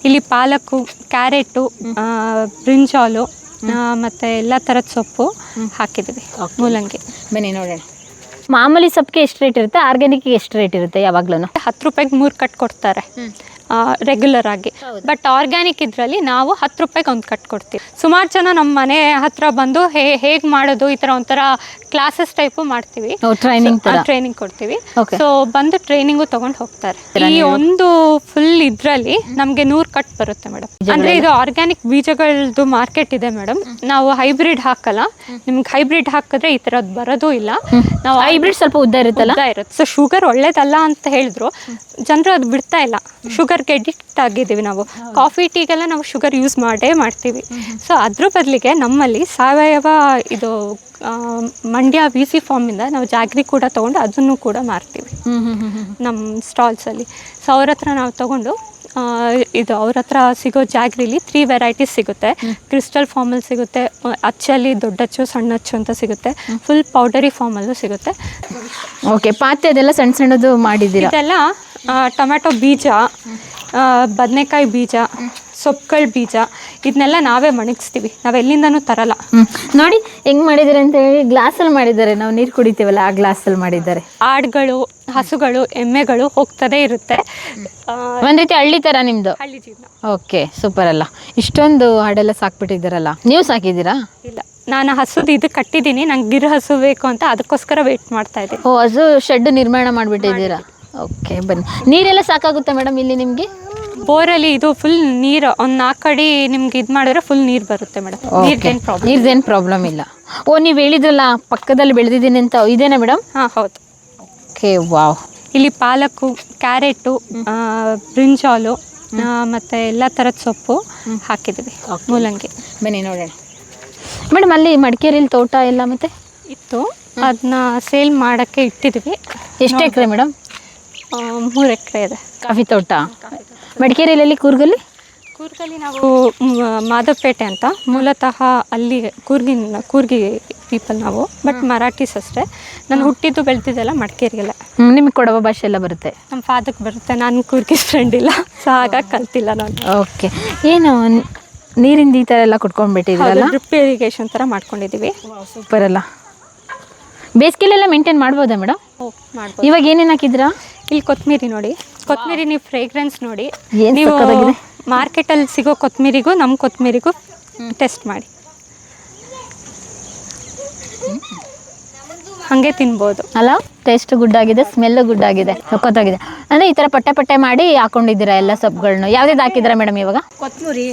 ಇಲ್ಲಿ ಪಾಲಕ್ಕು, carrot, brinjal ಮತ್ತು ಎಲ್ಲ ಥರದ ಸೊಪ್ಪು ಹಾಕಿದ್ದೀವಿ. ಮೂಲಂಗಿ. ಬನ್ನಿ ನೋಡೋಣ. ಮಾಮೂಲಿ ಸೊಪ್ಪಿಗೆ ಎಷ್ಟು ರೇಟ್ ಇರುತ್ತೆ, ಆರ್ಗ್ಯಾನಿಕ್ಗೆ ಎಷ್ಟು ರೇಟ್ ಇರುತ್ತೆ? ಯಾವಾಗ್ಲೂ 10 ರೂಪಾಯಿಗೆ 3 ಕಟ್ ಕೊಡ್ತಾರೆ ರೆಗ್ಯುಲರ್ ಆಗಿ. ಬಟ್ ಆರ್ಗ್ಯಾನಿಕ್ ಇದರಲ್ಲಿ ನಾವು 10 ರೂಪಾಯಿಗೆ ಒಂದು ಕಟ್ ಕೊಡ್ತೀವಿ. ಸುಮಾರು ಜನ ನಮ್ಮ ಮನೆ ಹತ್ರ ಬಂದು ಹೇಗೆ ಮಾಡೋದು ಈ ಥರ ಒಂಥರ ಕ್ಲಾಸಸ್ ಟೈಪು ಮಾಡ್ತೀವಿ, ಟ್ರೈನಿಂಗ್ ಕೊಡ್ತೀವಿ. ಸೊ ಬಂದು ಟ್ರೈನಿಂಗು ತಗೊಂಡು ಹೋಗ್ತಾರೆ. ಈ ಒಂದು ಫುಲ್ ಇದರಲ್ಲಿ ನಮಗೆ 100 ಕಟ್ ಬರುತ್ತೆ ಮೇಡಮ್. ಅಂದ್ರೆ ಇದು ಆರ್ಗ್ಯಾನಿಕ್ ಬೀಜಗಳದ್ದು ಮಾರ್ಕೆಟ್ ಇದೆ ಮೇಡಮ್. ನಾವು ಹೈಬ್ರಿಡ್ ಹಾಕಲ್ಲ. ನಿಮ್ಗೆ ಹೈಬ್ರಿಡ್ ಹಾಕಿದ್ರೆ ಈ ಥರದ್ದು ಬರೋದು ಇಲ್ಲ. ನಾವು ಹೈಬ್ರಿಡ್ ಸ್ವಲ್ಪ ಉದ್ದ ಇರುತ್ತೆ. ಸೊ ಶುಗರ್ ಒಳ್ಳೇದಲ್ಲ ಅಂತ ಹೇಳಿದ್ರು ಜನರು ಅದು ಬಿಡ್ತಾ ಇಲ್ಲ. ಶುಗರ್ಗೆ ಅಡಿಕ್ಟ್ ಆಗಿದ್ದೀವಿ ನಾವು. ಕಾಫಿ ಟೀಗೆಲ್ಲ ನಾವು ಶುಗರ್ ಯೂಸ್ ಮಾಡ್ತೀವಿ. ಸೊ ಅದ್ರ ಬದಲಿಗೆ ನಮ್ಮಲ್ಲಿ ಸಾವಯವ ಇದು ಮಂಡ್ಯ VC ಫಾರ್ಮಿಂದ ನಾವು ಜಾಗ್ರಿ ಕೂಡ ತೊಗೊಂಡು ಅದನ್ನು ಕೂಡ ಮಾರ್ತೀವಿ ನಮ್ಮ ಸ್ಟಾಲ್ಸಲ್ಲಿ. ಸೊ ಅವ್ರ ಹತ್ರ ನಾವು ತೊಗೊಂಡು ಇದು ಅವ್ರ ಹತ್ರ ಸಿಗೋ ಜಾಗ್ರಿಲಿ 3 ವೆರೈಟೀಸ್ ಸಿಗುತ್ತೆ. ಕ್ರಿಸ್ಟಲ್ ಫಾರ್ಮಲ್ಲಿ ಸಿಗುತ್ತೆ, ಅಚ್ಚಲ್ಲಿ ದೊಡ್ಡಚ್ಚು ಸಣ್ಣಚ್ಚು ಅಂತ ಸಿಗುತ್ತೆ, ಫುಲ್ ಪೌಡರಿ ಫಾರ್ಮಲ್ಲೂ ಸಿಗುತ್ತೆ. ಓಕೆ, ಪಾತ್ರೆ ಅದೆಲ್ಲ ಸಣ್ಣ ಸಣ್ಣದು ಮಾಡಿದ್ದೀರಾ? ಇದೆಲ್ಲ ಟೊಮ್ಯಾಟೊ ಬೀಜ, ಬದನೆಕಾಯಿ ಬೀಜ, ಸೊಪ್ಪುಗಳ ಬೀಜ, ಇದನ್ನೆಲ್ಲ ನಾವೇ ಮಣಗಿಸ್ತೀವಿ. ನಾವು ಎಲ್ಲಿಂದನೂ ತರಲ್ಲ. ನೋಡಿ ಹೆಂಗ್ ಮಾಡಿದ್ದಾರೆ ಅಂತ ಹೇಳಿ. ಗ್ಲಾಸಲ್ಲಿ ಮಾಡಿದ್ದಾರೆ, ನಾವು ನೀರು ಕುಡಿತೀವಲ್ಲ ಆ ಗ್ಲಾಸಲ್ಲಿ ಮಾಡಿದ್ದಾರೆ. ಆಡುಗಳು, ಹಸುಗಳು, ಎಮ್ಮೆಗಳು ಹೋಗ್ತದೇ ಇರುತ್ತೆ. ಒಂದ್ ರೀತಿ ಹಳ್ಳಿ ತರ ನಿಮ್ದು? ಹಳ್ಳಿ ಜೀವನ. ಓಕೆ, ಸೂಪರ್ ಅಲ್ಲ. ಇಷ್ಟೊಂದು ಹಾಡೆಲ್ಲ ಸಾಕ್ಬಿಟ್ಟಿದ್ದಾರಲ್ಲ. ನೀವು ಸಾಕಿದ್ದೀರಾ? ಇಲ್ಲ, ನಾನು ಹಸುದು ಇದು ಕಟ್ಟಿದ್ದೀನಿ. ನಂಗೆ ಗಿರ್ ಹಸು ಬೇಕು ಅಂತ ಅದಕ್ಕೋಸ್ಕರ ವೇಟ್ ಮಾಡ್ತಾ ಇದ್ದೀನಿ. ಓ, ಹಸು ಶೆಡ್ ನಿರ್ಮಾಣ ಮಾಡಿಬಿಟ್ಟಿದ್ದೀರಾ? ಓಕೆ, ಬನ್ನಿ. ನೀರೆಲ್ಲ ಸಾಕಾಗುತ್ತೆ ಮೇಡಮ್ ಇಲ್ಲಿ ನಿಮಗೆ? ಬೋರಲ್ಲಿ ಇದು ಫುಲ್ ನೀರು ಒಂದು 4 ಅಡಿ ನಿಮ್ಗೆ ಇದು ಮಾಡಿದ್ರೆ ಫುಲ್ ನೀರು ಬರುತ್ತೆ ಮೇಡಮ್. ನೀರ್ದೇನು ಪ್ರಾಬ್ಲಮ್ ಇಲ್ಲ. ಓ, ನೀವು ಹೇಳಿದ್ರಲ್ಲ ಪಕ್ಕದಲ್ಲಿ ಬೆಳೆದಿದ್ದೀನಿ ಅಂತ, ಇದೇನಾ ಮೇಡಮ್? ಹಾಂ, ಹೌದು. Okay, wow. ಇಲ್ಲಿ ಪಾಲಕ್ಕು, ಕ್ಯಾರೆಟು, ಬ್ರಿಂಜಾಲು ಮತ್ತು ಎಲ್ಲ ಥರದ ಸೊಪ್ಪು ಹಾಕಿದ್ದೀವಿ. ಮೂಲಂಗಿ. ಬನ್ನಿ ನೋಡೋಣ ಮೇಡಮ್. ಅಲ್ಲಿ ಮಡಿಕೇರಿಯಲ್ಲಿ ತೋಟ ಎಲ್ಲ ಮತ್ತೆ ಇತ್ತು, ಅದನ್ನ ಸೇಲ್ ಮಾಡೋಕ್ಕೆ ಇಟ್ಟಿದ್ದೀವಿ. ಎಷ್ಟು ಎಕರೆ ಮೇಡಮ್? 3 ಎಕರೆ ಇದೆ ಕಾಫಿ ತೋಟ. ಮಡಿಕೇರಿಯಲ್ಲಿ ಕೂರ್ಗಲ್ಲಿ ನಾವು ಮಾಧವಪೇಟೆ ಅಂತ ಮೂಲತಃ ಅಲ್ಲಿ ಕೂರ್ಗಿ ಪೀಪಲ್ ನಾವು. ಬಟ್ ಮರಾಠೀಸ್ ಅಷ್ಟೇ. ನಾನು ಹುಟ್ಟಿದ್ದು ಬೆಳೆದಿದ್ದೆಲ್ಲ ಮಡಿಕೇರಿಯಲ್ಲ. ನಿಮಗೆ ಕೊಡವ ಭಾಷೆ ಎಲ್ಲ ಬರುತ್ತೆ? ನಮ್ಮ ಫಾದರ್ಗೆ ಬರುತ್ತೆ. ನಾನು ಕೂರ್ಗಿ ಫ್ರೆಂಡ್ ಇಲ್ಲ, ಸೊ ಹಾಗಾಗಿ ಕಲ್ತಿಲ್ಲ ನಾನು. ಓಕೆ, ಏನು ನೀರಿಂದ ಈ ಥರ ಎಲ್ಲ ಕುಟ್ಕೊಂಡ್ಬಿಟ್ಟಿದ್ದೀರಲ್ಲ? ಡ್ರಿಪ್ ಇರಿಗೇಷನ್ ಥರ ಮಾಡ್ಕೊಂಡಿದ್ದೀವಿ. ಸೂಪರ್ ಅಲ್ಲ. ಬೇಸಿಗೆಲೆಲ್ಲ ಮೇಂಟೈನ್ ಮಾಡ್ಬೋದಾ ಮೇಡಮ್? ಮಾಡ್ಬೋದು. ಇವಾಗ ಏನೇನು ಹಾಕಿದ್ರಾ? ಇಲ್ಲಿ ಕೊತ್ತಂಬರಿ ನೋಡಿ. ಕೊತ್ತಂಬರಿ ನೀವು ಫ್ರೇಗ್ರೆನ್ಸ್ ನೋಡಿ. ನೀವು ಮಾರ್ಕೆಟಲ್ಲಿ ಸಿಗೋ ಕೊತ್ತಂಬರಿಗೂ ನಮ್ಮ ಕೊತ್ತಂಬರಿಗೂ ಟೆಸ್ಟ್ ಮಾಡಿ, ಹಾಗೆ ತಿನ್ಬೋದು ಅಲ್ಲ? ಟೇಸ್ಟ್ ಗುಡ್ ಆಗಿದೆ, ಸ್ಮೆಲ್ ಗುಡ್ ಆಗಿದೆ, ಸಖತ್ತಾಗಿದೆ. ಅಂದರೆ ಈ ಥರ ಪಟ್ಟೆ ಮಾಡಿ ಹಾಕೊಂಡಿದ್ದೀರಾ ಎಲ್ಲ ಸೊಪ್ಪುಗಳನ್ನ. ಯಾವ್ದು ಹಾಕಿದ್ದೀರಾ ಮೇಡಮ್ ಇವಾಗ? ಕೊತ್ತಂಬರಿ,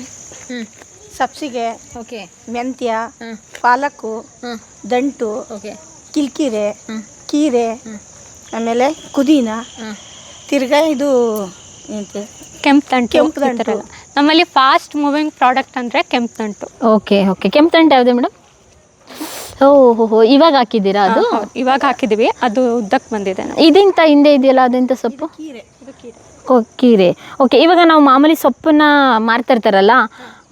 ಸಬ್ಸಿಗೆ, ಓಕೆ, ಮೆಂತ್ಯ, ಪಾಲಕ್ಕು, ದಂಟು, ಓಕೆ, ಕಿಲ್ಕಿರೆ, ಕೀರೆ, ಆಮೇಲೆ ಕುದೀನ, ತಿರ್ಗಾ ಇದು ಕೆಂಪು ದಂಟು. ನಮ್ಮಲ್ಲಿ ಫಾಸ್ಟ್ ಮೂವಿಂಗ್ ಪ್ರಾಡಕ್ಟ್ ಅಂದರೆ ಕೆಂಪು ದಂಟು. Okay okay. ಕೆಂಪು ದಂಟು ಯಾವುದು ಮೇಡಮ್? ಓಹೋ, ಇವಾಗ ಹಾಕಿದ್ದೀರಾ? ಅದು ಇವಾಗ ಹಾಕಿದ್ದೀವಿ, ಅದು ಉದ್ದಕ್ಕೆ ಬಂದಿದೆ. ಇದೆಂತ ಹಿಂದೆ ಇದೆಯಲ್ಲ, ಅದೆಂತ ಸೊಪ್ಪು? ಓ, ಕೀರೆ. ಓಕೆ, ಇವಾಗ ನಾವು ಮಾಮೂಲಿ ಸೊಪ್ಪನ್ನ ಮಾರ್ತಾ ಇರ್ತಾರಲ್ಲ,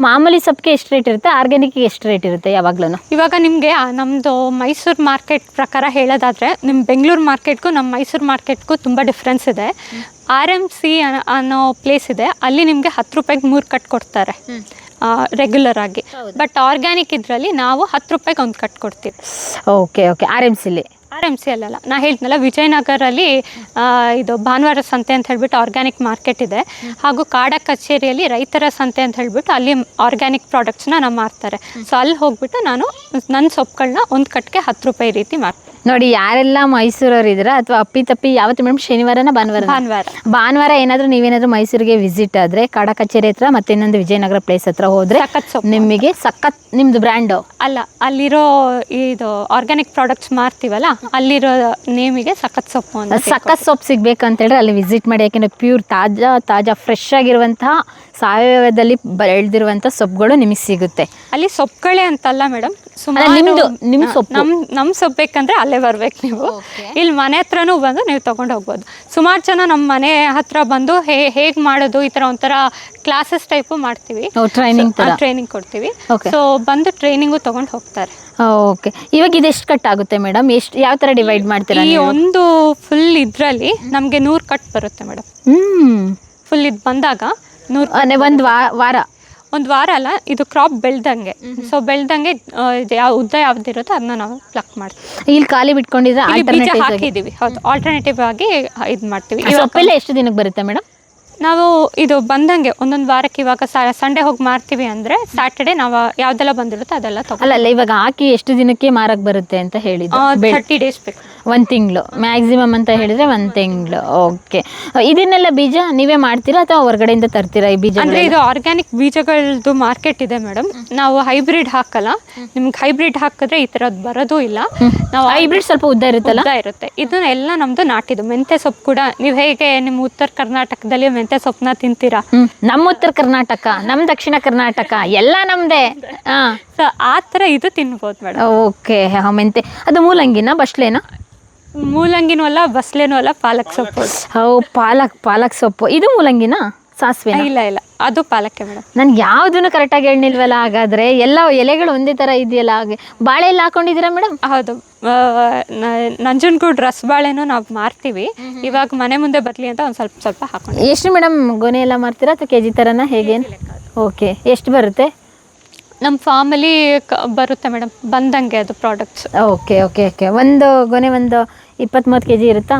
ಮಾಮೂಲಿ ಸೊಪ್ಪಿಗೆ ಎಷ್ಟು ರೇಟ್ ಇರುತ್ತೆ, ಆರ್ಗ್ಯಾನಿಕ್ಗೆ ಎಷ್ಟು ರೇಟ್ ಇರುತ್ತೆ ಯಾವಾಗ್ಲೂ? ಇವಾಗ ನಿಮಗೆ ನಮ್ಮದು ಮೈಸೂರು ಮಾರ್ಕೆಟ್ ಪ್ರಕಾರ ಹೇಳೋದಾದರೆ ನಿಮ್ಮ ಬೆಂಗಳೂರು ಮಾರ್ಕೆಟ್ಗೂ ನಮ್ಮ ಮೈಸೂರು ಮಾರ್ಕೆಟ್ಗೂ ತುಂಬ ಡಿಫ್ರೆನ್ಸ್ ಇದೆ. RMC ಅನ್ನೋ ಪ್ಲೇಸ್ ಇದೆ, ಅಲ್ಲಿ ನಿಮಗೆ 10 ರೂಪಾಯಿಗೆ 3 ಕಟ್ ಕೊಡ್ತಾರೆ ರೆಗ್ಯುಲರ್ ಆಗಿ. ಬಟ್ ಆರ್ಗ್ಯಾನಿಕ್ ಇದರಲ್ಲಿ ನಾವು 10 ರೂಪಾಯಿಗೆ ಒಂದು ಕಟ್ ಕೊಡ್ತೀವಿ. Okay okay. RMC ಅಲ್ಲಲ್ಲ, ನಾ ಹೇಳ್ತೀನಲ್ಲ, ವಿಜಯನಗರಲ್ಲಿ ಇದು ಭಾನುವಾರ ಸಂತೆ ಅಂತ ಹೇಳ್ಬಿಟ್ಟು ಆರ್ಗ್ಯಾನಿಕ್ ಮಾರ್ಕೆಟ್ ಇದೆ. ಹಾಗೂ ಕಾಡ ಕಚೇರಿಯಲ್ಲಿ ರೈತರ ಸಂತೆ ಅಂತ ಹೇಳ್ಬಿಟ್ಟು ಅಲ್ಲಿ ಆರ್ಗ್ಯಾನಿಕ್ ಪ್ರಾಡಕ್ಟ್ಸ್ನ ನಾವು ಮಾರ್ತಾರೆ. ಸೊ ಅಲ್ಲಿ ಹೋಗ್ಬಿಟ್ಟು ನಾನು ನನ್ನ ಸೊಪ್ಪುಗಳನ್ನ ಒಂದು ಕಟ್ಗೆ 10 ರೂಪಾಯಿ ರೀತಿ ಮಾರ್ತೀನಿ. ನೋಡಿ, ಯಾರೆಲ್ಲ ಮೈಸೂರವ್ರು ಇದ್ದೀರಾ ಅಥವಾ ಅಪ್ಪಿ ಯಾವತ್ತು ಮೇಡಮ್? ಶನಿವಾರನ ಭಾನುವಾರ ಏನಾದರೂ ನೀವೇನಾದರೂ ಮೈಸೂರಿಗೆ ವಿಸಿಟ್ ಆದರೆ ಕಾಡ ಕಚೇರಿ ಹತ್ರ ಮತ್ತೆ ಇನ್ನೊಂದು ವಿಜಯನಗರ ಪ್ಲೇಸ್ ಹತ್ರ ಹೋದರೆ ನಿಮಗೆ ಸಖತ್, ನಿಮ್ದು ಬ್ರ್ಯಾಂಡು ಅಲ್ಲ, ಅಲ್ಲಿರೋ ಇದು ಆರ್ಗ್ಯಾನಿಕ್ ಪ್ರಾಡಕ್ಟ್ಸ್ ಮಾರ್ತೀವಲ್ಲ, ಅಲ್ಲಿರೋ ನೇಮಿಗೆ ಸಖತ್ ಸೊಪ್ಪು ಅಂತ. ಸಖತ್ ಸೊಪ್ಪು ಸಿಗ್ಬೇಕಂತ ಹೇಳಿದ್ರೆ ಅಲ್ಲಿ ವಿಸಿಟ್ ಮಾಡಿ. ಯಾಕೆಂದರೆ ಪ್ಯೂರ್ ತಾಜಾ ಫ್ರೆಶ್ ಆಗಿರುವಂತಹ ಸಾವಯವದಲ್ಲಿ ಬೆಳೆದಿರುವಂಥ ಸೊಪ್ಪುಗಳು ನಿಮಗೆ ಸಿಗುತ್ತೆ ಅಲ್ಲಿ. ಸೊಪ್ಪುಗಳೇ ಅಂತಲ್ಲ ಮೇಡಮ್, ನಿಮ್ಮ ಸೊಪ್ಪು ನಮ್ಮ ಸೊಪ್ಪು ಬೇಕಂದ್ರೆ ಅಲ್ಲೇ ಬರ್ಬೇಕು ನೀವು. ಇಲ್ಲಿ ಮನೆ ಹತ್ರನೂ ಬಂದು ನೀವು ತೊಗೊಂಡು ಹೋಗ್ಬೋದು. ಸುಮಾರು ಜನ ನಮ್ಮ ಮನೆ ಹತ್ರ ಬಂದು ಹೇಗೆ ಮಾಡೋದು ಈ ಥರ ಒಂಥರ ಕ್ಲಾಸಸ್ ಟೈಪು ಮಾಡ್ತೀವಿ, ಟ್ರೈನಿಂಗ್ ಕೊಡ್ತೀವಿ. ಸೊ ಬಂದು ಟ್ರೈನಿಂಗು ತೊಗೊಂಡು ಹೋಗ್ತಾರೆ. ಓಕೆ, ಇವಾಗ ಇದು ಎಷ್ಟು ಕಟ್ ಆಗುತ್ತೆ ಮೇಡಮ್? ಎಷ್ಟು, ಯಾವ ಥರ ಡಿವೈಡ್ ಮಾಡ್ತೀರಾ? ಈ ಒಂದು ಫುಲ್ ಇದರಲ್ಲಿ ನಮಗೆ 100 ಕಟ್ ಬರುತ್ತೆ ಮೇಡಮ್. ಫುಲ್ ಇದು ಬಂದಾಗ ಒಂದು ವಾರ ಒಂದು ವಾರ ಅಲ್ಲ, ಇದು ಕ್ರಾಪ್ ಬೆಳ್ದಂಗೆ. ಸೊ ಬೆಳ್ದಂಗೆ ಯಾವ ಉದ್ದ ಯಾವ್ದಿರುತ್ತೋ ಅದನ್ನ ನಾವು ಪ್ಲಕ್ ಮಾಡ್ತೀವಿ. ಇಲ್ಲಿ ಖಾಲಿ ಬಿಟ್ಕೊಂಡಿದ್ರೆ ಬೀಜ ಹಾಕಿದ್ದೀವಿ. ಹೌದು, ಆಲ್ಟರ್ನೇಟಿವ್ ಆಗಿ ಇದು ಮಾಡ್ತೀವಿ. ಸೊಪ್ಪೆಲ್ಲ ಎಷ್ಟು ದಿನಕ್ಕೆ ಬರುತ್ತೆ ಮೇಡಮ್? ನಾವು ಇದು ಬಂದಂಗೆ ಒಂದೊಂದು ವಾರಕ್ಕೆ, ಇವಾಗ ಸಂಡೇ ಹೋಗಿ ಮಾರ್ತೀವಿ ಅಂದರೆ ಸ್ಯಾಟರ್ಡೆ ನಾವು ಯಾವುದೆಲ್ಲ ಬಂದಿರುತ್ತೋ ಅದೆಲ್ಲ ಅಲ್ಲ ಇವಾಗ ಹಾಕಿ ಎಷ್ಟು ದಿನಕ್ಕೆ ಮಾರಕ್ಕೆ ಬರುತ್ತೆ ಅಂತ ಹೇಳಿದ್ದು? 30 days ಬೇಕು. 1 ತಿಂಗಳು ಮ್ಯಾಕ್ಸಿಮಮ್ ಅಂತ ಹೇಳಿದ್ರೆ 1 ತಿಂಗಳು. ಓಕೆ, ಇದನ್ನೆಲ್ಲ ಬೀಜ ನೀವೇ ಮಾಡ್ತೀರಾ ಅಥವಾ ಹೊರಗಡೆಯಿಂದ ತರ್ತೀರಾ ಈ ಬೀಜ? ಅಂದರೆ ಇದು ಆರ್ಗ್ಯಾನಿಕ್ ಬೀಜಗಳದ್ದು ಮಾರ್ಕೆಟ್ ಇದೆ ಮೇಡಮ್. ನಾವು ಹೈಬ್ರಿಡ್ ಹಾಕಲ್ಲ. ನಿಮ್ಗೆ ಹೈಬ್ರಿಡ್ ಹಾಕಿದ್ರೆ ಈ ಥರದ್ದು ಬರೋದು ಇಲ್ಲ. ನಾವು ಹೈಬ್ರಿಡ್ ಸ್ವಲ್ಪ ಉದ್ದ ಇರುತ್ತಲ್ಲ? ಉದ್ದ ಇರುತ್ತೆ. ಇದನ್ನೆಲ್ಲ ನಮ್ಮದು ನಾಟಿದ್ದು. ಮೆಂತ್ಯ ಸೊಪ್ಪು ಕೂಡ ನೀವು ಹೇಗೆ ನಿಮ್ಮ ಉತ್ತರ ಕರ್ನಾಟಕದಲ್ಲಿ ಮೆಂತ್ಯ ಸೊಪ್ಪನ್ನ ತಿಂತೀರಾ, ನಮ್ಮ ಉತ್ತರ ಕರ್ನಾಟಕ, ನಮ್ಮ ದಕ್ಷಿಣ ಕರ್ನಾಟಕ ಎಲ್ಲ ನಮ್ದೇ. ಸೊ ಆ ಥರ ಇದು ತಿನ್ಬೋದು ಮೇಡಮ್. ಓಕೆ, ಮೆಂತೆ ಅದು ಮೂಲಂಗಿನ ಬಸ್ಲೇನಾ? ಮೂಲಂಗಿನೂ ಅಲ್ಲ, ಬಸ್ಲೇನೂ ಅಲ್ಲ, ಪಾಲಕ್ ಸೊಪ್ಪು. ಪಾಲಕ್ ಸೊಪ್ಪು. ಇದು ಮೂಲಂಗಿನ? ಸಾಸಿವೆ? ಇಲ್ಲ, ಅದು ಪಾಲಕ್ಕೆ ಮೇಡಮ್. ನನ್ಗೆ ಯಾವುದನ್ನು ಕರೆಕ್ಟಾಗಿ ಹೇಳಿಲ್ವಲ್ಲ. ಹಾಗಾದ್ರೆ ಎಲ್ಲ ಎಲೆಗಳು ಒಂದೇ ಥರ ಇದೆಯಲ್ಲ. ಹಾಗೆ ಬಾಳೆ ಎಲ್ಲ ಹಾಕೊಂಡಿದ್ದೀರಾ ಮೇಡಮ್? ಹೌದು, ನಂಜನಗೂಡು ರಸಬಾಳೆನೂ ನಾವು ಮಾರ್ತೀವಿ. ಇವಾಗ ಮನೆ ಮುಂದೆ ಬರಲಿ ಅಂತ ಒಂದು ಸ್ವಲ್ಪ ಹಾಕೊಂಡು. ಎಷ್ಟು ಮೇಡಮ್ ಗೊನೆ ಎಲ್ಲ ಮಾರ್ತೀರಾ ಅಥವಾ ಕೆಜಿ ಥರನ ಹೇಗೇನು? ಓಕೆ, ಎಷ್ಟು ಬರುತ್ತೆ? ನಮ್ಮ ಫಾರ್ಮಲ್ಲಿ ಬರುತ್ತೆ ಮೇಡಮ್, ಬಂದಂಗೆ ಅದು ಪ್ರಾಡಕ್ಟ್ಸ್. ಓಕೆ ಒಂದು ಗೊನೆ ಒಂದು 20-30 kg ಇರುತ್ತಾ?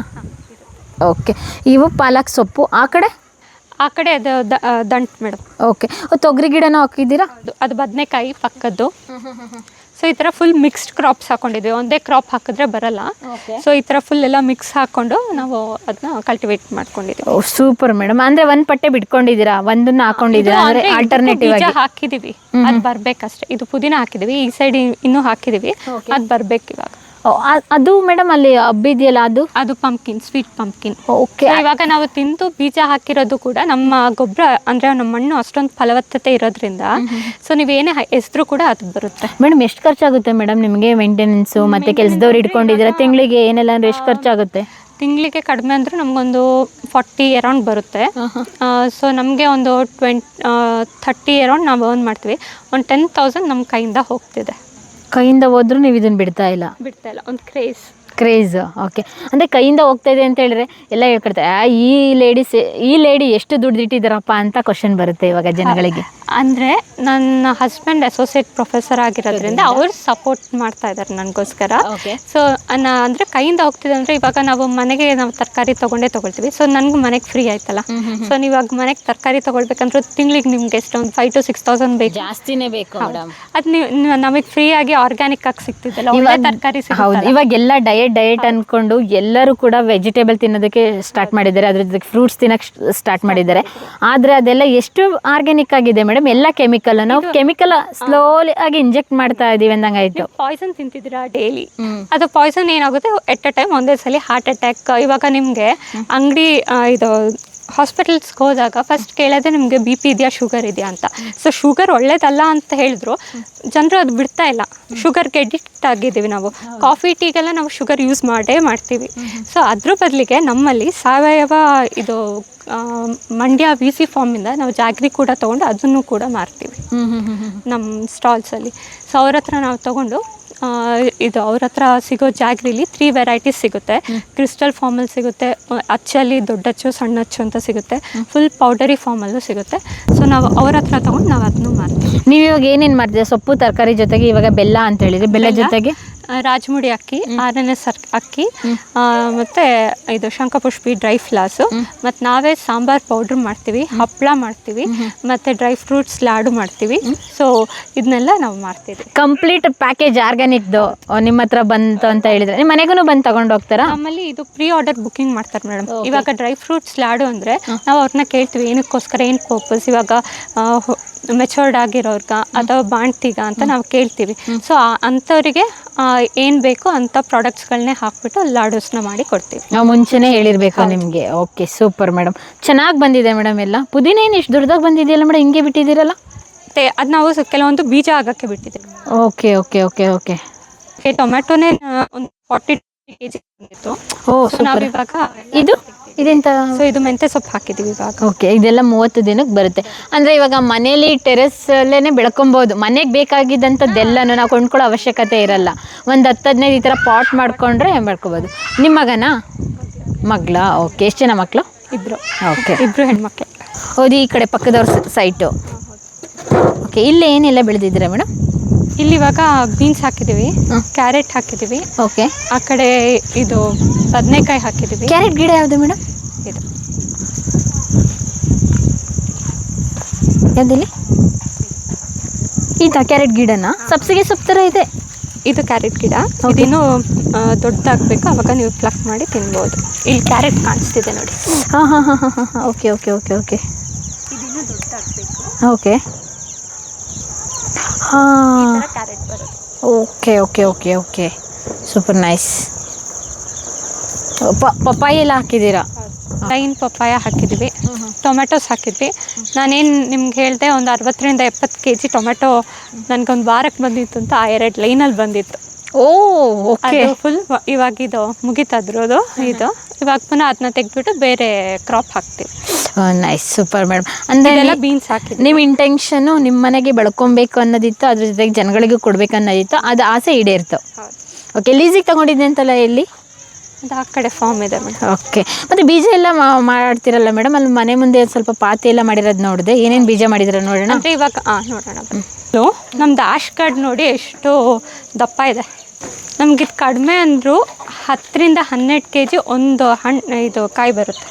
ಓಕೆ, ಇವು ಪಾಲಕ್ ಸೊಪ್ಪು. ಆ ಕಡೆ ಅದು ದಂಟು ಮೇಡಮ್. ಓಕೆ, ತೊಗರಿ ಗಿಡನೂ ಹಾಕಿದ್ದೀರಾ? ಅದು ಬದನೆಕಾಯಿ ಪಕ್ಕದ್ದು. ಸೊ ಈ ಥರ ಫುಲ್ ಮಿಕ್ಸ್ಡ್ ಕ್ರಾಪ್ಸ್ ಹಾಕೊಂಡಿದ್ವಿ. ಒಂದೇ ಕ್ರಾಪ್ ಹಾಕಿದ್ರೆ ಬರಲ್ಲ. ಸೊ ಈ ಥರ ಫುಲ್ ಎಲ್ಲ ಮಿಕ್ಸ್ ಹಾಕೊಂಡು ನಾವು ಅದನ್ನ ಕಲ್ಟಿವೇಟ್ ಮಾಡ್ಕೊಂಡಿದ್ದೀವಿ. Super madam. ಅಂದರೆ ಒಂದು ಪಟ್ಟೆ ಬಿಟ್ಕೊಂಡಿದ್ದೀರಾ, ಒಂದನ್ನ ಹಾಕೊಂಡಿದ್ದೀರಾ? ಅಂದರೆ ಆಲ್ಟರ್ನೇಟಿವ್ ಆಗಿ ಹಾಕಿದ್ದೀವಿ, ಅದು ಬರ್ಬೇಕಷ್ಟೇ. ಇದು ಪುದೀನ ಹಾಕಿದ್ದೀವಿ, ಈ ಸೈಡ್ ಇನ್ನೂ ಹಾಕಿದ್ದೀವಿ, ಅದು ಬರ್ಬೇಕು ಇವಾಗ. ಅದು ಮೇಡಮ್ ಅಲ್ಲಿ ಹಬ್ಬಿದೆಯಲ್ಲ, ಅದು ಪಂಪ್ಕಿನ್, ಸ್ವೀಟ್ ಪಂಪ್ಕಿನ್. ಓಕೆ, ಇವಾಗ ನಾವು ತಿಂದು ಬೀಜ ಹಾಕಿರೋದು ಕೂಡ ನಮ್ಮ ಗೊಬ್ಬರ, ಅಂದರೆ ನಮ್ಮ ಮಣ್ಣು ಅಷ್ಟೊಂದು ಫಲವತ್ತತೆ ಇರೋದ್ರಿಂದ ಸೊ ನೀವೇನೇ ಹೆಸರು ಕೂಡ ಅದು ಬರುತ್ತೆ. ಮೇಡಮ್ ಎಷ್ಟು ಖರ್ಚಾಗುತ್ತೆ ಮೇಡಮ್ ನಿಮಗೆ ಮೇಂಟೆನೆನ್ಸು ಮತ್ತು ಕೆಲಸದವ್ರು ಇಟ್ಕೊಂಡಿದ್ದೀರಾ? ತಿಂಗಳಿಗೆ ಏನೆಲ್ಲ ಅಂದರೆ ಎಷ್ಟು ಖರ್ಚಾಗುತ್ತೆ? ತಿಂಗಳಿಗೆ ಕಡಿಮೆ ಅಂದರೆ ನಮಗೊಂದು 40 ಅರೌಂಡ್ ಬರುತ್ತೆ. ಸೊ ನಮಗೆ ಒಂದು 30 ಅರೌಂಡ್ ನಾವು ಅರ್ನ್ ಮಾಡ್ತೀವಿ. ಒಂದು 10,000 ನಮ್ಮ ಕೈಯಿಂದ ಹೋಗ್ತಿದೆ. ಕೈಯಿಂದ ಹೋದ್ರೂ ನೀವು ಇದನ್ನು ಬಿಡ್ತಾ ಇಲ್ಲ? ಒಂದು ಕ್ರೇಜ್. ಓಕೆ, ಅಂದರೆ ಕೈಯಿಂದ ಹೋಗ್ತಾ ಇದೆ ಅಂತ ಹೇಳಿದ್ರೆ ಎಲ್ಲ ಹೇಳ್ಕೊಡ್ತಾರೆ, ಈ ಲೇಡಿ ಎಷ್ಟು ದುಡ್ಡಿಟ್ಟಿದ್ದಾರಪ್ಪ ಅಂತ ಕ್ವಶನ್ ಬರುತ್ತೆ ಇವಾಗ ಜನಗಳಿಗೆ. ಅಂದರೆ ನನ್ನ ಹಸ್ಬೆಂಡ್ ಅಸೋಸಿಯೇಟ್ ಪ್ರೊಫೆಸರ್ ಆಗಿರೋದ್ರಿಂದ ಅವ್ರು ಸಪೋರ್ಟ್ ಮಾಡ್ತಾ ಇದ್ದಾರೆ ನನಗೋಸ್ಕರ. ಸೊ ಅಂದರೆ ಕೈಯಿಂದ ಹೋಗ್ತಿದೆ ಅಂದರೆ ಇವಾಗ ನಾವು ಮನೆಗೆ ತರಕಾರಿ ತೊಗೊಳ್ತೀವಿ. ಸೊ ನನಗೂ ಮನೆಗೆ ಫ್ರೀ ಆಯ್ತಲ್ಲ. ಸೊ ನೀವಾಗ ಮನೆಗೆ ತರಕಾರಿ ತೊಗೊಳ್ಬೇಕಂದ್ರೆ ತಿಂಗಳಿಗೆ ನಿಮ್ಗೆ ಎಷ್ಟು ಒಂದು 5,000 to 6,000 ಬೇಕು. ಜಾಸ್ತಿನೇ ಬೇಕು. ಅದು ನೀವು ನಮಗೆ ಫ್ರೀ ಆಗಿ ಆರ್ಗ್ಯಾನಿಕ್ ಆಗಿ ಸಿಗ್ತಿದ್ದಲ್ಲ, ಒಳ್ಳೆ ತರಕಾರಿ ಸಿಗುತ್ತೆ. ಇವಾಗೆಲ್ಲ ಡಯಟ್ ಅನ್ಕೊಂಡು ಎಲ್ಲರೂ ಕೂಡ ವೆಜಿಟೇಬಲ್ ತಿನ್ನೋದಕ್ಕೆ ಸ್ಟಾರ್ಟ್ ಮಾಡಿದ್ದಾರೆ, ಅದ್ರ ಜೊತೆಗೆ ಫ್ರೂಟ್ಸ್ ತಿನ್ನಕ್ಕೆ ಸ್ಟಾರ್ಟ್ ಮಾಡಿದ್ದಾರೆ. ಆದರೆ ಅದೆಲ್ಲ ಎಷ್ಟು ಆರ್ಗ್ಯಾನಿಕ್ ಆಗಿದೆ ಮೇಡಮ್? ಎಲ್ಲ ಕೆಮಿಕಲ್. ನಾವು ಕೆಮಿಕಲ್ ಸ್ಲೋಲಿ ಆಗಿ ಇಂಜೆಕ್ಟ್ ಮಾಡ್ತಾ ಇದೀವಿ ಅಂದಂಗಾಯ್ತು. ಪಾಯ್ಸನ್ ತಿಂತಿದ್ದೀರಾ ಡೈಲಿ, ಅದು ಪಾಯ್ಸನ್ ಏನಾಗುತ್ತೆ ಎಟ್ ಅ ಟೈಮ್ ಒಂದೇ ಸಲ ಹಾರ್ಟ್ ಅಟ್ಯಾಕ್. ಇವಾಗ ನಿಮಗೆ ಅಂಗಡಿ ಇದು ಹಾಸ್ಪಿಟಲ್ಸ್ಗೆ ಹೋದಾಗ ಫಸ್ಟ್ ಕೇಳೋದೇ ನಿಮಗೆ BP ಇದೆಯಾ, ಶುಗರ್ ಇದೆಯಾ ಅಂತ. ಸೊ ಶುಗರ್ ಒಳ್ಳೇದಲ್ಲ ಅಂತ ಹೇಳಿದ್ರು ಜನರು ಅದು ಬಿಡ್ತಾ ಇಲ್ಲ. ಶುಗರ್ಗೆ ಎಡಿಕ್ಟ್ ಆಗಿದ್ದೀವಿ ನಾವು. ಕಾಫಿ ಟೀಗೆಲ್ಲ ನಾವು ಶುಗರ್ ಯೂಸ್ ಮಾಡ್ತೀವಿ. ಸೊ ಅದ್ರ ಬದಲಿಗೆ ನಮ್ಮಲ್ಲಿ ಸಾವಯವ ಇದು ಮಂಡ್ಯ VC ಫಾರ್ಮಿಂದ ನಾವು ಜಾಗ್ರಿ ಕೂಡ ತೊಗೊಂಡು ಅದನ್ನು ಕೂಡ ಮಾರ್ತೀವಿ ನಮ್ಮ ಸ್ಟಾಲ್ಸಲ್ಲಿ. ಸೊ ಅವ್ರ ಹತ್ರ ನಾವು ತೊಗೊಂಡು ಇದು ಅವ್ರ ಹತ್ರ ಸಿಗೋ ಜಾಗ್ರಿಲಿ 3 ವೆರೈಟೀಸ್ ಸಿಗುತ್ತೆ. ಕ್ರಿಸ್ಟಲ್ ಫಾರ್ಮಲ್ಲಿ ಸಿಗುತ್ತೆ, ಅಚ್ಚಲ್ಲಿ ದೊಡ್ಡಚ್ಚು ಸಣ್ಣಚ್ಚು ಅಂತ ಸಿಗುತ್ತೆ, ಫುಲ್ ಪೌಡರಿ ಫಾರ್ಮಲ್ಲೂ ಸಿಗುತ್ತೆ. ಸೊ ನಾವು ಅವ್ರ ಹತ್ರ ತೊಗೊಂಡು ನಾವು ಅದನ್ನು ಮಾರ್ತೀವಿ. ನೀವು ಇವಾಗ ಏನೇನು ಮಾಡ್ತೀರಾ? ಸೊಪ್ಪು ತರಕಾರಿ ಜೊತೆಗೆ ಇವಾಗ ಬೆಲ್ಲ ಅಂತ ಹೇಳಿದ್ರೆ, ಬೆಲ್ಲ ಜೊತೆಗೆ ರಾಜಮುಡಿ ಅಕ್ಕಿ, RNS ಅಕ್ಕಿ, ಮತ್ತು ಇದು ಶಂಖಪುಷ್ಪಿ ಡ್ರೈ ಫ್ಲಾಸು, ಮತ್ತು ನಾವೇ ಸಾಂಬಾರ್ ಪೌಡ್ರ್ ಮಾಡ್ತೀವಿ, ಹಪ್ಪಳ ಮಾಡ್ತೀವಿ, ಮತ್ತು ಡ್ರೈ ಫ್ರೂಟ್ಸ್ ಲಾಡು ಮಾಡ್ತೀವಿ. ಸೊ ಇದನ್ನೆಲ್ಲ ನಾವು ಮಾಡ್ತೀವಿ. ಕಂಪ್ಲೀಟ್ ಪ್ಯಾಕೇಜ್ ಆರ್ಗ್ಯಾನಿಕ್ದು ನಿಮ್ಮ ಹತ್ರ ಬಂತು ಅಂತ ಹೇಳಿದ್ರೆ ನಿಮ್ಮ ಮನೆಗೂ ಬಂದು ತಗೊಂಡು ಹೋಗ್ತಾರಾ? ನಮ್ಮಲ್ಲಿ ಇದು ಪ್ರೀ ಆರ್ಡರ್ ಬುಕ್ಕಿಂಗ್ ಮಾಡ್ತಾರೆ ಮೇಡಮ್. ಇವಾಗ ಡ್ರೈ ಫ್ರೂಟ್ಸ್ ಲಾಡು ಅಂದರೆ ನಾವು ಅವ್ರನ್ನ ಕೇಳ್ತೀವಿ ಏನಕ್ಕೋಸ್ಕರ, ಏನು ಪರ್ಪಸ್. ಇವಾಗ ಮೆಚೋರ್ಡ್ ಆಗಿರೋರ್ಗ ಅಥವಾ ಬಾಣ್ತಿಗ ಅಂತ ನಾವು ಕೇಳ್ತೀವಿ. ಸೊ ಅಂಥವರಿಗೆ ಏನು ಬೇಕೋ ಅಂಥ ಪ್ರಾಡಕ್ಟ್ಸ್ಗಳನ್ನೇ ಹಾಕ್ಬಿಟ್ಟು ಲಾಡೂಸ್ನ ಮಾಡಿ ಕೊಡ್ತೀವಿ. ನಾವು ಮುಂಚೆನೇ ಹೇಳಿರಬೇಕು ನಿಮಗೆ. Okay, super madam. ಚೆನ್ನಾಗಿ ಬಂದಿದೆ ಮೇಡಮ್. ಎಲ್ಲ ಪುದೀನ ಏನು ಇಷ್ಟು ದೊಡ್ಡದಾಗಿ ಬಂದಿದೆಯಲ್ಲ ಮೇಡಮ್, ಹಿಂಗೆ ಬಿಟ್ಟಿದ್ದೀರಲ್ಲ? ಅದು ನಾವು ಕೆಲವೊಂದು ಬೀಜ ಆಗೋಕ್ಕೆ ಬಿಟ್ಟಿದ್ದೀವಿ. ಓಕೆ ಓಕೆ ಓಕೆ ಓಕೆ ಟೊಮ್ಯಾಟೊನೇ ಒಂದು 40 kg ಬಂದಿತ್ತು. ನಾವಿವಾಗ ಇದೆಂತ? ಸೊ ಇದು ಮೆಂತ್ಯ ಸೊಪ್ಪು ಹಾಕಿದ್ದೀವಿ ಇವಾಗ. ಓಕೆ, ಇದೆಲ್ಲ 30 ದಿನಕ್ಕೆ ಬರುತ್ತೆ. ಅಂದರೆ ಇವಾಗ ಮನೇಲಿ ಟೆರೆಸ್ಸಲ್ಲೇ ಬೆಳ್ಕೊಬೋದು. ಮನೆಗೆ ಬೇಕಾಗಿದ್ದಂಥದ್ದೆಲ್ಲನೂ ನಾವು ಕೊಂಡ್ಕೊಳ್ಳೋ ಅವಶ್ಯಕತೆ ಇರಲ್ಲ. ಒಂದು 10-15 ಈ ಥರ ಪಾಟ್ ಮಾಡಿಕೊಂಡ್ರೆ ಬೆಳ್ಕೊಬೋದು. ನಿಮ್ಮ ಮಗನಾ? ಮಗಳ? ಓಕೆ, ಎಷ್ಟು ಜನ ಮಕ್ಕಳು? ಇಬ್ಬರು. ಓಕೆ, 2 ಹೆಣ್ಮಕ್ಳು. ಹೌದು, ಈ ಕಡೆ ಪಕ್ಕದವ್ರ ಸೈಟು. ಓಕೆ, ಇಲ್ಲಿ ಏನೆಲ್ಲ ಬೆಳೆದಿದ್ದೀರಾ ಮೇಡಮ್? ಇಲ್ಲಿ ಇವಾಗ ಬೀನ್ಸ್ ಹಾಕಿದ್ದೀವಿ, ಕ್ಯಾರೆಟ್ ಹಾಕಿದ್ದೀವಿ. ಓಕೆ, ಆ ಕಡೆ ಇದು ಬದನೆಕಾಯಿ ಹಾಕಿದ್ದೀವಿ. ಕ್ಯಾರೆಟ್ ಗಿಡ ಯಾವುದು ಮೇಡಮ್? ಇದು ಯಾವುದಿಲ್ಲಿ ಈತ ಕ್ಯಾರೆಟ್ ಗಿಡನ ಸಬ್ಸಿಗೆ ಸೊಪ್ಪು ಥರ ಇದೆ. ಇದು ಕ್ಯಾರೆಟ್ ಗಿಡ. ಇದಿನ್ನೂ ದೊಡ್ಡದಾಗಬೇಕು, ಅವಾಗ ನೀವು ಪ್ಲಕ್ ಮಾಡಿ ತಿನ್ಬೋದು. ಇಲ್ಲಿ ಕ್ಯಾರೆಟ್ ಕಾಣಿಸ್ತಿದೆ ನೋಡಿ. ಹಾಂ ಹಾಂ ಹಾಂ ಹಾಂ ಹಾಂ ಓಕೆ ಓಕೆ ಓಕೆ ಓಕೆ ಇದಿನ್ನೂ ದೊಡ್ಡದಾಗಬೇಕು. ಓಕೆ, ಹಾಂ, ಕ್ಯಾರೆಟ್ ಬರೋದು. Okay okay okay okay super nice. ಪಪ್ಪಾಯಿ ಎಲ್ಲ ಹಾಕಿದ್ದೀರಾ? ಲೈನ್ ಪಪ್ಪಾಯ ಹಾಕಿದ್ವಿ, ಟೊಮೆಟೊಸ್ ಹಾಕಿದ್ವಿ. ನಾನೇನು ನಿಮ್ಗೆ ಹೇಳಿದೆ, ಒಂದು 60-70 kg ಟೊಮೆಟೊ ನನಗೊಂದು ವಾರಕ್ಕೆ ಬಂದಿತ್ತು ಅಂತ ಆ 2 ಲೈನಲ್ಲಿ ಬಂದಿತ್ತು. ಓ, ಓಕೆ. ಅದು ಫುಲ್ ಇವಾಗ ಇದು ಮುಗಿತಾದ್ರದು ಇದು. ಇವಾಗ ಪುನಃ ಅದನ್ನ ತೆಗೆದ್ಬಿಟ್ಟು ಬೇರೆ ಕ್ರಾಪ್ ಹಾಕ್ತೀವಿ. Nice, super madam. ಅಂದರೆ ಎಲ್ಲ ಬೀನ್ಸ್ ಹಾಕಿದ್ವಿ. ನಿಮ್ಮ ಇಂಟೆನ್ಷನ್ನು ನಿಮ್ಮ ಮನೆಗೆ ಬೆಳ್ಕೊಬೇಕು ಅನ್ನೋದಿತ್ತು, ಅದ್ರ ಜೊತೆಗೆ ಜನಗಳಿಗೂ ಕೊಡ್ಬೇಕು ಅನ್ನೋದಿತ್ತು, ಅದು ಆಸೆ ಈಡೇರ್ತು. ಓಕೆ, ಲೀಸಿಗೆ ತಗೊಂಡಿದ್ದೆ ಅಂತಲ್ಲ, ಎಲ್ಲಿ? ಅದು ಆ ಕಡೆ ಫಾರ್ಮ್ ಇದೆ ಮೇಡಮ್. ಓಕೆ, ಮತ್ತು ಬೀಜ ಎಲ್ಲ ಮಾಡ್ತಿರಲ್ಲ ಮೇಡಮ್, ಅಲ್ಲಿ ಮನೆ ಮುಂದೆ ಸ್ವಲ್ಪ ಪಾತಿ ಎಲ್ಲ ಮಾಡಿರೋದು ನೋಡಿದೆ. ಏನೇನು ಬೀಜ ಮಾಡಿದ್ರೆ ನೋಡೋಣ. ಅಂದರೆ ಇವಾಗ ನೋಡೋಣ. ನಮ್ದು ಆಶ್ ಕಾರ್ಡ್ ನೋಡಿ ಎಷ್ಟು ದಪ್ಪ ಇದೆ. ನಮಗಿದು ಕಡಿಮೆ ಅಂದರೂ 10-12 kg ಒಂದು ಹಣ್ಣು ಇದು ಕಾಯಿ ಬರುತ್ತೆ.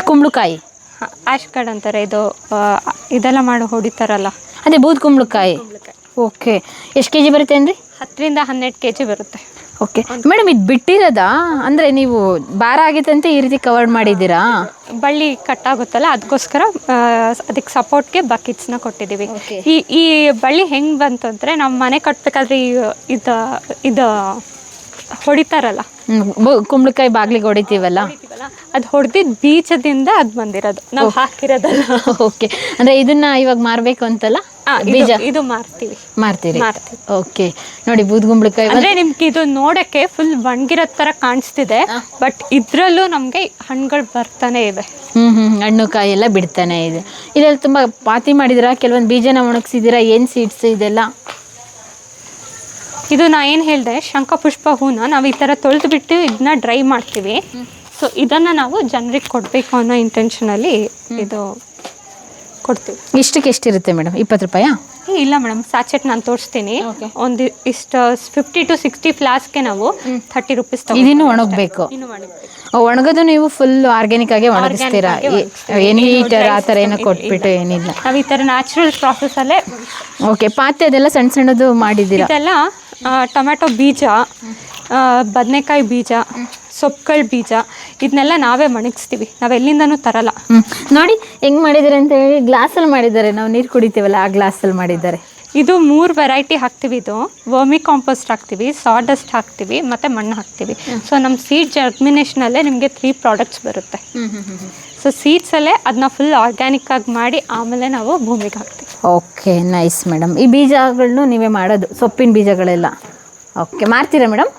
ಕುಂಬಳಕಾಯಿ ಆಶ್ ಕಾರ್ಡ್ ಅಂತಾರೆ. ಇದು ಇದೆಲ್ಲ ಮಾಡಿ ಹೊಡಿತಾರಲ್ಲ, ಅದೇ ಬೂದ್ ಕುಂಬಳಕಾಯಿ. ಓಕೆ, ಎಷ್ಟು kg ಬರುತ್ತೆ ಅಂದ್ರಿ? 10-12 kg ಬರುತ್ತೆ. ಓಕೆ ಮೇಡಮ್, ಇದು ಬಿಟ್ಟಿರೋದಾ? ಅಂದರೆ ನೀವು ಭಾರ ಆಗಿತ್ತಂತೆ ಈ ರೀತಿ ಕವರ್ ಮಾಡಿದ್ದೀರಾ? ಬಳ್ಳಿ ಕಟ್ಟಾಗುತ್ತಲ್ಲ, ಅದಕ್ಕೋಸ್ಕರ ಅದಕ್ಕೆ ಸಪೋರ್ಟ್ಗೆ ಬಕೆಟ್ಸ್ನ ಕೊಟ್ಟಿದ್ದೀವಿ. ಈ ಬಳ್ಳಿ ಹೆಂಗೆ ಬಂತು ಅಂದರೆ, ನಮ್ಮ ಮನೆ ಕಟ್ಟಬೇಕಾದ್ರೆ ಇದು ಹೊಡಿತಾರಲ್ಲ, ಕುಂಬಳಕಾಯಿ ಬಾಗಿಲಿಗೆ ಹೊಡಿತೀವಲ್ಲ, ಅದು ಹೊಡೆದಿದ್ದ ಬೀಜದಿಂದ ಅದು ಬಂದಿರೋದು, ನಾವು ಹಾಕಿರೋದಲ್ಲ. ಓಕೆ, ಅಂದರೆ ಇದನ್ನ ಇವಾಗ ಮಾರಬೇಕು ಅಂತಲ್ಲ, ಬೀಜ ಇದು ಮಾರ್ತೀವಿ. ಮಾರ್ತೀರಿ? ಓಕೆ, ನೋಡಿ ಬೂದ್ ಕುಂಬಳಕಾಯಿ ಅಂದರೆ ನಿಮ್ಗೆ ಇದು ನೋಡೋಕ್ಕೆ ಫುಲ್ ಒಣಗಿರೋ ಥರ ಕಾಣಿಸ್ತಿದೆ, ಬಟ್ ಇದರಲ್ಲೂ ನಮಗೆ ಹಣ್ಣುಗಳು ಬರ್ತಾನೆ ಇವೆ. ಹಣ್ಣು ಕಾಯಿ ಎಲ್ಲ ಬಿಡ್ತಾನೆ ಇದೆ. ಇದೆಲ್ಲ ತುಂಬ ಪಾತಿ ಮಾಡಿದಿರಾ? ಕೆಲವೊಂದು ಬೀಜನ ಒಣಗಿಸಿದ್ದೀರಾ? ಏನು ಸೀಡ್ಸ್ ಇದೆಲ್ಲ? ಇದು ನಾ ಏನು ಹೇಳಿದೆ, ಶಂಖಪುಷ್ಪ ಹೂನ ನಾವು ಈ ಥರ ತೊಳೆದುಬಿಟ್ಟು ಇದನ್ನ ಡ್ರೈ ಮಾಡ್ತೀವಿ. ಸೊ ಇದನ್ನು ನಾವು ಜನರಿಗೆ ಕೊಡಬೇಕು ಅನ್ನೋ ಇಂಟೆನ್ಷನಲ್ಲಿ ಇದು ಕೊಡ್ತೀವಿ. ಇಷ್ಟಕ್ಕೆ ಎಷ್ಟಿರುತ್ತೆ ಮೇಡಮ್? 20 ರೂಪಾಯಾ? ಇಲ್ಲ ಮೇಡಮ್, ಸ್ಯಾಚೆಟ್ ನಾನು ತೋರಿಸ್ತೀನಿ. ಒಂದು ಇಷ್ಟು 50 to 60 ಫ್ಲಾಸ್ಗೆ ನಾವು 30 ರೂಪೀಸ್ ತಗೊಂಡು. ಇದನ್ನು ಒಣಗಬೇಕು? ಒಣಗೋದು ನೀವು ಫುಲ್ ಆರ್ಗ್ಯಾನಿಕ್ ಆಗಿ ಒಣಗಿಸ್ತೀರಾ? ಏನು ಹೀಟರ್ ಆ ಥರ ಏನೋ ಕೊಟ್ಬಿಟ್ಟು ಏನಿಲ್ಲ, ನಾವು ಈ ಥರ ನ್ಯಾಚುರಲ್ ಪ್ರಾಸೆಸ್ಸಲ್ಲೇ. ಓಕೆ, ಪಾತಿ ಅದೆಲ್ಲ ಸಣ್ಣ ಸಣ್ಣದು ಮಾಡಿದ್ದೀರಾ? ಇದೆಲ್ಲ ಟೊಮೆಟೊ ಬೀಜ, ಬದನೆಕಾಯಿ ಬೀಜ, ಸೊಪ್ಪುಗಳ ಬೀಜ, ಇದನ್ನೆಲ್ಲ ನಾವೇ ಒಣಗಿಸ್ತೀವಿ, ನಾವು ಎಲ್ಲಿಂದನೂ ತರಲ್ಲ. ನೋಡಿ ಹೆಂಗೆ ಮಾಡಿದ್ದಾರೆ ಅಂತ ಹೇಳಿ. ಗ್ಲಾಸಲ್ಲಿ ಮಾಡಿದ್ದಾರೆ, ನಾವು ನೀರು ಕುಡಿತೀವಲ್ಲ ಆ ಗ್ಲಾಸಲ್ಲಿ ಮಾಡಿದ್ದಾರೆ. ಇದು 3 ವೆರೈಟಿ ಹಾಕ್ತೀವಿ. ಇದು ವರ್ಮಿ ಕಾಂಪೋಸ್ಟ್ ಹಾಕ್ತೀವಿ, ಸಾಡಸ್ಟ್ ಹಾಕ್ತೀವಿ, ಮತ್ತು ಮಣ್ಣು ಹಾಕ್ತೀವಿ. ಸೊ ನಮ್ಮ ಸೀಡ್ ಜರ್ಮಿನೇಷನಲ್ಲೇ ನಿಮಗೆ 3 ಪ್ರಾಡಕ್ಟ್ಸ್ ಬರುತ್ತೆ. ಸೊ ಸೀಡ್ಸಲ್ಲೇ ಅದನ್ನ ಫುಲ್ ಆರ್ಗ್ಯಾನಿಕ್ ಆಗಿ ಮಾಡಿ ಆಮೇಲೆ ನಾವು ಭೂಮಿಗೆ ಹಾಕ್ತೀವಿ. Okay, nice madam. ಈ ಬೀಜಗಳನ್ನು ನೀವೇ ಮಾಡೋದು, ಸೊಪ್ಪಿನ ಬೀಜಗಳೆಲ್ಲ? ಓಕೆ, ಮಾರ್ತೀರಾ ಮೇಡಮ್?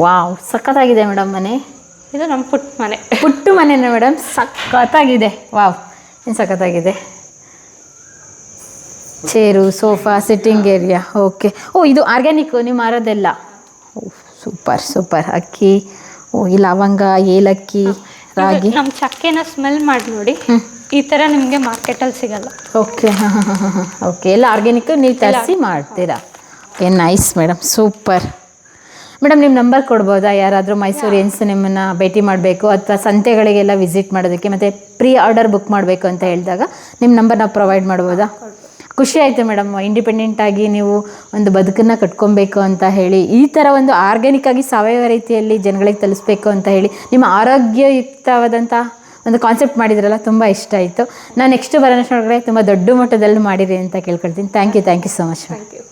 ವಾವ್, ಸಖತ್ತಾಗಿದೆ ಮೇಡಮ್ ಮನೆ. ಇದು ನಮ್ಮ ಪುಟ್ಟ ಮನೆ. ಪುಟ್ಟು ಮನೆನ ಮೇಡಮ್? ಸಖತ್ತಾಗಿದೆ. ವಾವ್, ಏನು ಸಖತ್ತಾಗಿದೆ. Chair, sofa, sitting area. Okay. ಓ, ಇದು ಆರ್ಗ್ಯಾನಿಕ್ ನೀವು ಮಾರೋದೆಲ್ಲ? ಓ, ಸೂಪರ್ ಸೂಪರ್. ಅಕ್ಕಿ, ಓ, ಈ ಲವಂಗ, ಏಲಕ್ಕಿ, ರಾಗಿ. ನಮ್ಮ ಚಕ್ಕೆನ ಸ್ಮೆಲ್ ಮಾಡಿ ನೋಡಿ, ಈ ಥರ ನಿಮಗೆ ಮಾರ್ಕೆಟಲ್ಲಿ ಸಿಗಲ್ಲ. ಓಕೆ, ಹಾಂ ಹಾಂ ಹಾಂ ಹಾಂ ಓಕೆ, ಎಲ್ಲ ಆರ್ಗ್ಯಾನಿಕ್ ನೀವು ತರಿಸಿ ಮಾಡ್ತೀರಾ? Okay, nice madam, super. Madam, ನಿಮ್ಮ ನಂಬರ್ ಕೊಡ್ಬೋದಾ? ಯಾರಾದರೂ ಮೈಸೂರಿಯನ್ಸ್ ನಿಮ್ಮನ್ನು ಭೇಟಿ ಮಾಡಬೇಕು ಅಥವಾ ಸಂತೆಗಳಿಗೆಲ್ಲ ವಿಸಿಟ್ ಮಾಡೋದಕ್ಕೆ ಮತ್ತು ಪ್ರೀ ಆರ್ಡರ್ ಬುಕ್ ಮಾಡಬೇಕು ಅಂತ ಹೇಳಿದಾಗ ನಿಮ್ಮ ನಂಬರ್ ನಾವು ಪ್ರೊವೈಡ್ ಮಾಡ್ಬೋದಾ? ಖುಷಿ ಆಯಿತು ಮೇಡಮ್, ಇಂಡಿಪೆಂಡೆಂಟಾಗಿ ನೀವು ಒಂದು ಬದುಕನ್ನು ಕಟ್ಕೊಬೇಕು ಅಂತ ಹೇಳಿ, ಈ ಥರ ಒಂದು ಆರ್ಗ್ಯಾನಿಕ್ಕಾಗಿ ಸಾವಯವ ರೀತಿಯಲ್ಲಿ ಜನಗಳಿಗೆ ತಲುಪಿಸ್ಬೇಕು ಅಂತ ಹೇಳಿ ನಿಮ್ಮ ಆರೋಗ್ಯಯುಕ್ತವಾದಂಥ ಒಂದು ಕಾನ್ಸೆಪ್ಟ್ ಮಾಡಿದ್ರಲ್ಲ, ತುಂಬ ಇಷ್ಟ ಆಯಿತು. ನಾನು ನೆಕ್ಸ್ಟ್ ಬರೋಣ ಒಳಗಡೆ ತುಂಬ ದೊಡ್ಡ ಮಟ್ಟದಲ್ಲಿ ಮಾಡಿರಿ ಅಂತ ಕೇಳ್ಕೊಳ್ತೀನಿ. Thank you so much. Thank you.